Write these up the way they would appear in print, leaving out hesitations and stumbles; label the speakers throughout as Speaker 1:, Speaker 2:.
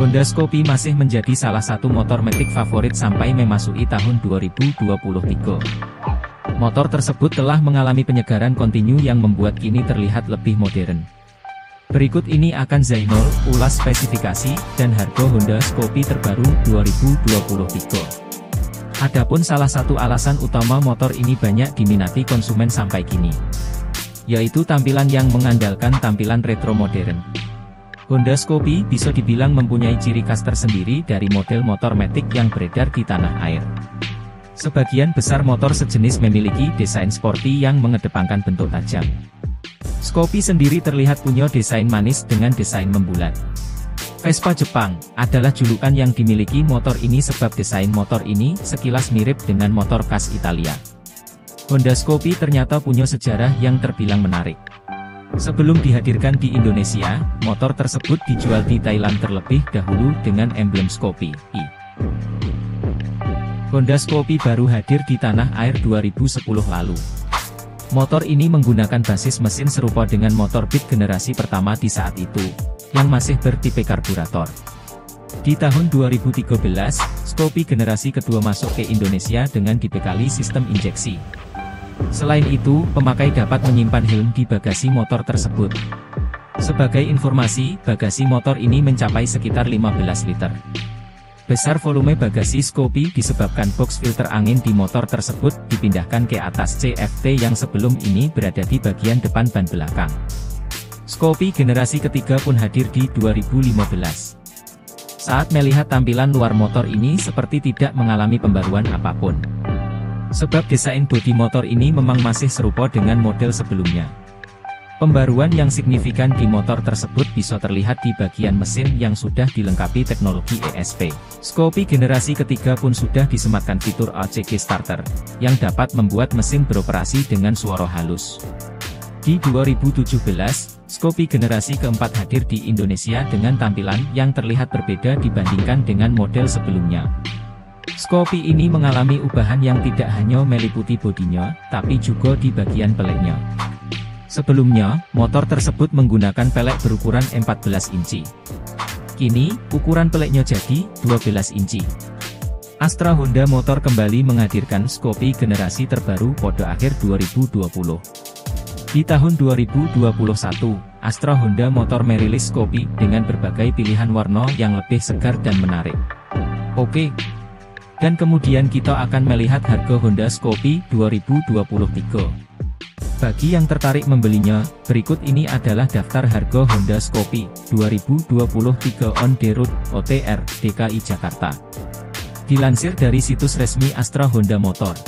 Speaker 1: Honda Scoopy masih menjadi salah satu motor metik favorit sampai memasuki tahun 2023. Motor tersebut telah mengalami penyegaran kontinu yang membuat kini terlihat lebih modern. Berikut ini akan Zainul ulas spesifikasi dan harga Honda Scoopy terbaru 2023. Adapun salah satu alasan utama motor ini banyak diminati konsumen sampai kini, yaitu tampilan yang mengandalkan tampilan retro modern. Honda Scoopy bisa dibilang mempunyai ciri khas tersendiri dari model motor metik yang beredar di tanah air. Sebagian besar motor sejenis memiliki desain sporty yang mengedepankan bentuk tajam. Scoopy sendiri terlihat punya desain manis dengan desain membulat. Vespa Jepang adalah julukan yang dimiliki motor ini sebab desain motor ini sekilas mirip dengan motor khas Italia. Honda Scoopy ternyata punya sejarah yang terbilang menarik. Sebelum dihadirkan di Indonesia, motor tersebut dijual di Thailand terlebih dahulu dengan emblem Scoopy. Honda Scoopy baru hadir di tanah air 2010 lalu. Motor ini menggunakan basis mesin serupa dengan motor Beat generasi pertama di saat itu, yang masih bertipe karburator. Di tahun 2013, Scoopy generasi kedua masuk ke Indonesia dengan dibekali sistem injeksi. Selain itu, pemakai dapat menyimpan helm di bagasi motor tersebut. Sebagai informasi, bagasi motor ini mencapai sekitar 15 liter. Besar volume bagasi Scoopy disebabkan box filter angin di motor tersebut dipindahkan ke atas CVT yang sebelum ini berada di bagian depan ban belakang. Scoopy generasi ketiga pun hadir di 2015. Saat melihat tampilan luar motor ini seperti tidak mengalami pembaruan apapun. Sebab desain bodi motor ini memang masih serupa dengan model sebelumnya. Pembaruan yang signifikan di motor tersebut bisa terlihat di bagian mesin yang sudah dilengkapi teknologi ESP. Scoopy generasi ketiga pun sudah disematkan fitur ACC Starter, yang dapat membuat mesin beroperasi dengan suara halus. Di 2017, Scoopy generasi keempat hadir di Indonesia dengan tampilan yang terlihat berbeda dibandingkan dengan model sebelumnya. Scoopy ini mengalami ubahan yang tidak hanya meliputi bodinya, tapi juga di bagian peleknya. Sebelumnya, motor tersebut menggunakan pelek berukuran 14 inci. Kini, ukuran peleknya jadi 12 inci. Astra Honda Motor kembali menghadirkan Scoopy generasi terbaru pada akhir 2020. Di tahun 2021, Astra Honda Motor merilis Scoopy dengan berbagai pilihan warna yang lebih segar dan menarik. Oke. Dan kemudian kita akan melihat harga Honda Scoopy 2023. Bagi yang tertarik membelinya, berikut ini adalah daftar harga Honda Scoopy 2023 on the road OTR DKI Jakarta. Dilansir dari situs resmi Astra Honda Motor.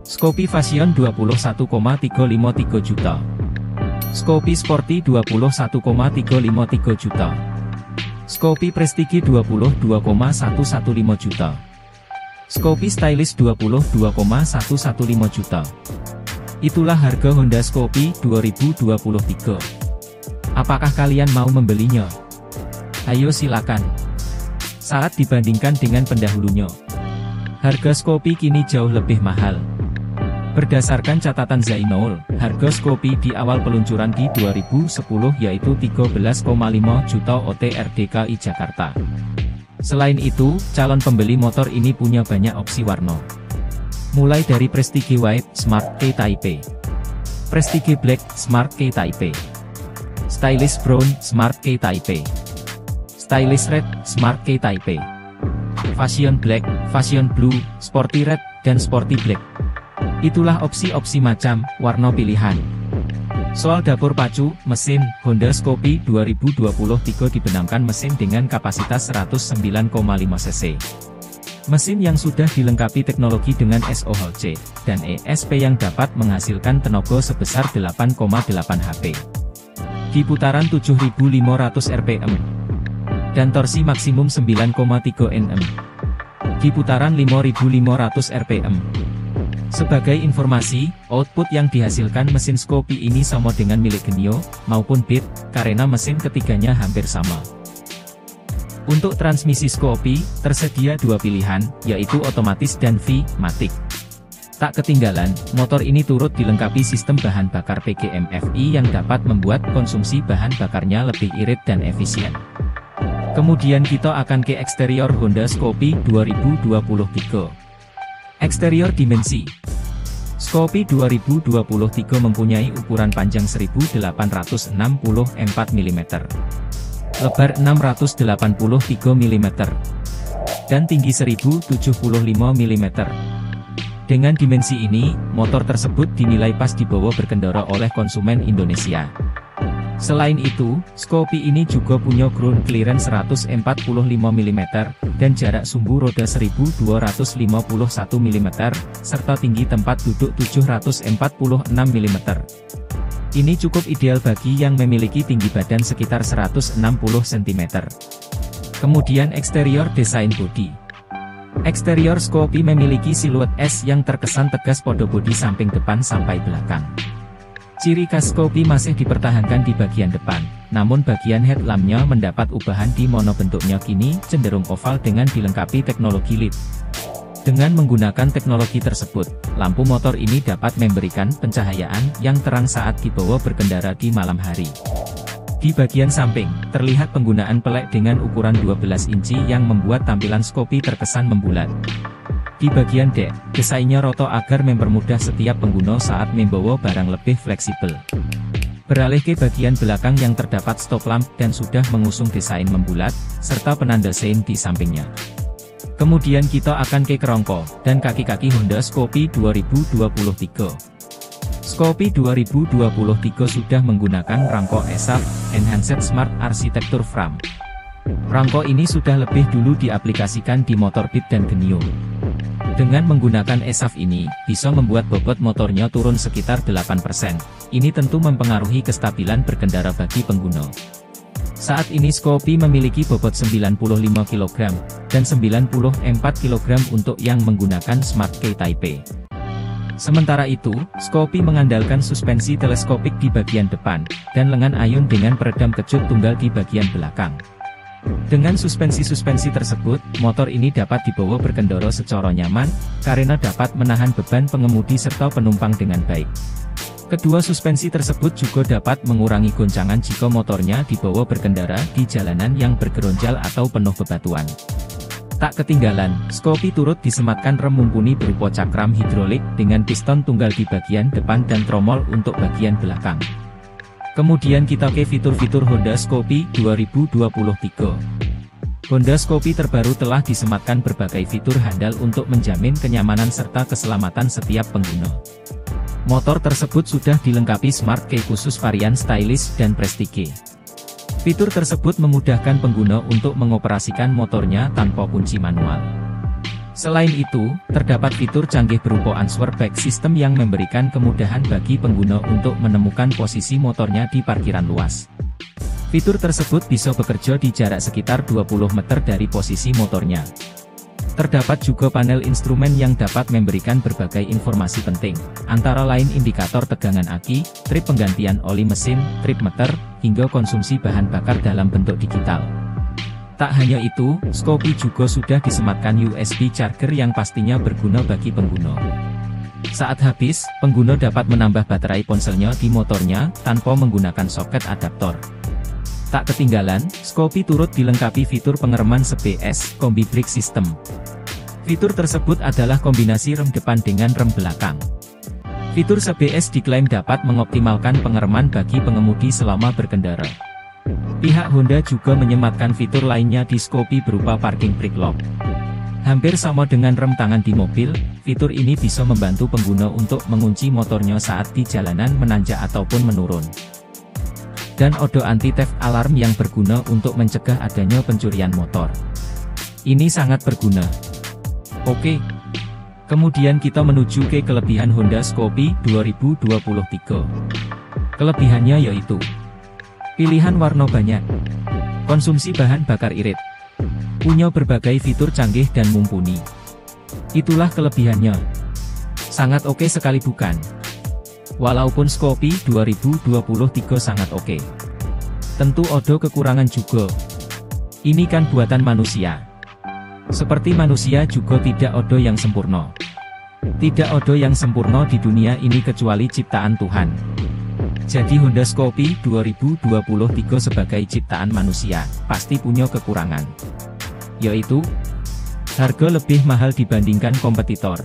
Speaker 1: Scoopy Fashion 21,353 juta. Scoopy Sporty 21,353 juta. Scoopy Prestige 22,115 juta. Scoopy Stylish 22,115 juta. Itulah harga Honda Scoopy 2023. Apakah kalian mau membelinya? Ayo silakan. Saat dibandingkan dengan pendahulunya, harga Scoopy kini jauh lebih mahal. Berdasarkan catatan Zainul, harga Scoopy di awal peluncuran di 2010 yaitu 13,5 juta OTR DKI Jakarta. Selain itu, calon pembeli motor ini punya banyak opsi warna. Mulai dari Prestige White, Smart K-Type, Prestige Black, Smart K-Type, Stylish Brown, Smart K-Type, Stylish Red, Smart K-Type, Fashion Black, Fashion Blue, Sporty Red, dan Sporty Black. Itulah opsi-opsi macam warna pilihan. Soal dapur pacu, mesin, Honda Scoopy 2023 dibenamkan mesin dengan kapasitas 109,5 cc. Mesin yang sudah dilengkapi teknologi dengan SOHC dan ESP yang dapat menghasilkan tenaga sebesar 8,8 HP. Di putaran 7.500 rpm. Dan torsi maksimum 9,3 Nm. Di putaran 5.500 rpm. Sebagai informasi, output yang dihasilkan mesin Scoopy ini sama dengan milik Genio, maupun Beat, karena mesin ketiganya hampir sama. Untuk transmisi Scoopy, tersedia dua pilihan, yaitu otomatis dan V-matic. Tak ketinggalan, motor ini turut dilengkapi sistem bahan bakar PGM-FI yang dapat membuat konsumsi bahan bakarnya lebih irit dan efisien. Kemudian kita akan ke eksterior Honda Scoopy 2023. Eksterior dimensi. Scoopy 2023 mempunyai ukuran panjang 1864 mm, lebar 683 mm, dan tinggi 1075 mm. Dengan dimensi ini, motor tersebut dinilai pas dibawa berkendara oleh konsumen Indonesia. Selain itu, Scoopy ini juga punya ground clearance 145 mm, dan jarak sumbu roda 1251 mm, serta tinggi tempat duduk 746 mm. Ini cukup ideal bagi yang memiliki tinggi badan sekitar 160 cm. Kemudian eksterior desain bodi. Eksterior Scoopy memiliki siluet S yang terkesan tegas pada bodi samping depan sampai belakang. Ciri khas Scoopy masih dipertahankan di bagian depan, namun bagian headlampnya mendapat ubahan di mana bentuknya kini cenderung oval dengan dilengkapi teknologi LED. Dengan menggunakan teknologi tersebut, lampu motor ini dapat memberikan pencahayaan yang terang saat dibawa berkendara di malam hari. Di bagian samping, terlihat penggunaan pelek dengan ukuran 12 inci yang membuat tampilan Scoopy terkesan membulat. Di bagian dek, desainnya roto agar mempermudah setiap pengguna saat membawa barang lebih fleksibel. Beralih ke bagian belakang yang terdapat stop lamp dan sudah mengusung desain membulat, serta penanda sein di sampingnya. Kemudian kita akan ke kerongko dan kaki-kaki Honda Scoopy 2023. Scoopy 2023 sudah menggunakan rangko ESAV, Enhanced Smart Architecture Frame. Rangko ini sudah lebih dulu diaplikasikan di motor Beat dan Genio. Dengan menggunakan ESAV ini, bisa membuat bobot motornya turun sekitar 8%. Ini tentu mempengaruhi kestabilan berkendara bagi pengguna. Saat ini Scoopy memiliki bobot 95 kg, dan 94 kg untuk yang menggunakan Smart Key Type. Sementara itu, Scoopy mengandalkan suspensi teleskopik di bagian depan, dan lengan ayun dengan peredam kejut tunggal di bagian belakang. Dengan suspensi-suspensi tersebut, motor ini dapat dibawa berkendara secara nyaman, karena dapat menahan beban pengemudi serta penumpang dengan baik. Kedua suspensi tersebut juga dapat mengurangi goncangan jika motornya dibawa berkendara di jalanan yang bergeronjal atau penuh bebatuan. Tak ketinggalan, Scoopy turut disematkan rem mumpuni berupa cakram hidrolik dengan piston tunggal di bagian depan dan tromol untuk bagian belakang. Kemudian kita ke fitur-fitur Honda Scoopy 2023. Honda Scoopy terbaru telah disematkan berbagai fitur handal untuk menjamin kenyamanan serta keselamatan setiap pengguna. Motor tersebut sudah dilengkapi Smart Key khusus varian stylish dan prestige. Fitur tersebut memudahkan pengguna untuk mengoperasikan motornya tanpa kunci manual. Selain itu, terdapat fitur canggih berupa Answer Back System yang memberikan kemudahan bagi pengguna untuk menemukan posisi motornya di parkiran luas. Fitur tersebut bisa bekerja di jarak sekitar 20 meter dari posisi motornya. Terdapat juga panel instrumen yang dapat memberikan berbagai informasi penting, antara lain indikator tegangan aki, trip penggantian oli mesin, trip meter, hingga konsumsi bahan bakar dalam bentuk digital. Tak hanya itu, Scoopy juga sudah disematkan USB charger yang pastinya berguna bagi pengguna. Saat habis, pengguna dapat menambah baterai ponselnya di motornya tanpa menggunakan soket adaptor. Tak ketinggalan, Scoopy turut dilengkapi fitur pengereman CBS Combi Brake System. Fitur tersebut adalah kombinasi rem depan dengan rem belakang. Fitur CBS diklaim dapat mengoptimalkan pengereman bagi pengemudi selama berkendara. Pihak Honda juga menyematkan fitur lainnya di Scoopy berupa Parking Brake Lock. Hampir sama dengan rem tangan di mobil, fitur ini bisa membantu pengguna untuk mengunci motornya saat di jalanan menanjak ataupun menurun. Dan odo anti-theft alarm yang berguna untuk mencegah adanya pencurian motor. Ini sangat berguna. Oke. Kemudian kita menuju ke kelebihan Honda Scoopy 2023. Kelebihannya yaitu pilihan warna banyak, konsumsi bahan bakar irit, punya berbagai fitur canggih dan mumpuni. Itulah kelebihannya. Sangat oke sekali bukan? Walaupun Scoopy 2023 sangat oke, tentu ada kekurangan juga. Ini kan buatan manusia. Seperti manusia juga tidak ada yang sempurna. Tidak ada yang sempurna di dunia ini kecuali ciptaan Tuhan. Jadi Honda Scoopy 2023 sebagai ciptaan manusia, pasti punya kekurangan. Yaitu, harga lebih mahal dibandingkan kompetitor.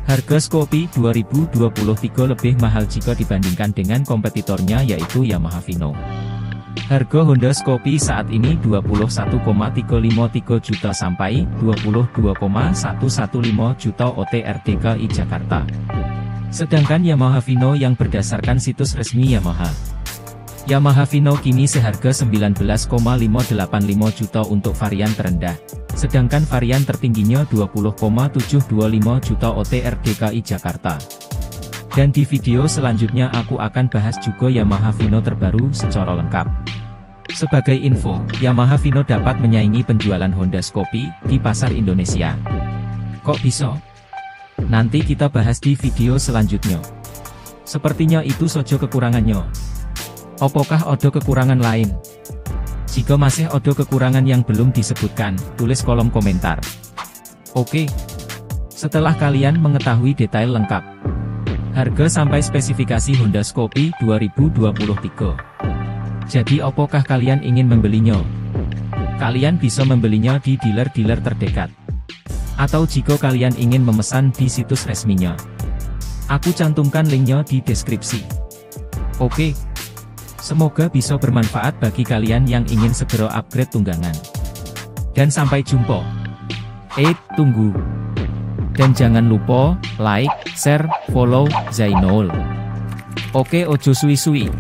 Speaker 1: Harga Scoopy 2023 lebih mahal jika dibandingkan dengan kompetitornya yaitu Yamaha Vino. Harga Honda Scoopy saat ini 21,353 juta sampai 22,115 juta OTR DKI Jakarta. Sedangkan Yamaha Vino yang berdasarkan situs resmi Yamaha Vino kini seharga 19,585 juta untuk varian terendah. Sedangkan varian tertingginya 20,725 juta OTR DKI Jakarta. Dan di video selanjutnya aku akan bahas juga Yamaha Vino terbaru secara lengkap. Sebagai info, Yamaha Vino dapat menyaingi penjualan Honda Scoopy di pasar Indonesia. Kok bisa? Nanti kita bahas di video selanjutnya. Sepertinya itu saja kekurangannya. Apakah ada kekurangan lain? Jika masih ada kekurangan yang belum disebutkan, tulis kolom komentar. Oke. Setelah kalian mengetahui detail lengkap, harga sampai spesifikasi Honda Scoopy 2023. Jadi apakah kalian ingin membelinya? Kalian bisa membelinya di dealer-dealer terdekat. Atau jika kalian ingin memesan di situs resminya, aku cantumkan linknya di deskripsi. Oke. Semoga bisa bermanfaat bagi kalian yang ingin segera upgrade tunggangan. Dan sampai jumpa. Tunggu. Dan jangan lupa, like, share, follow, Zainul. Oke, ojo suwi-suwi.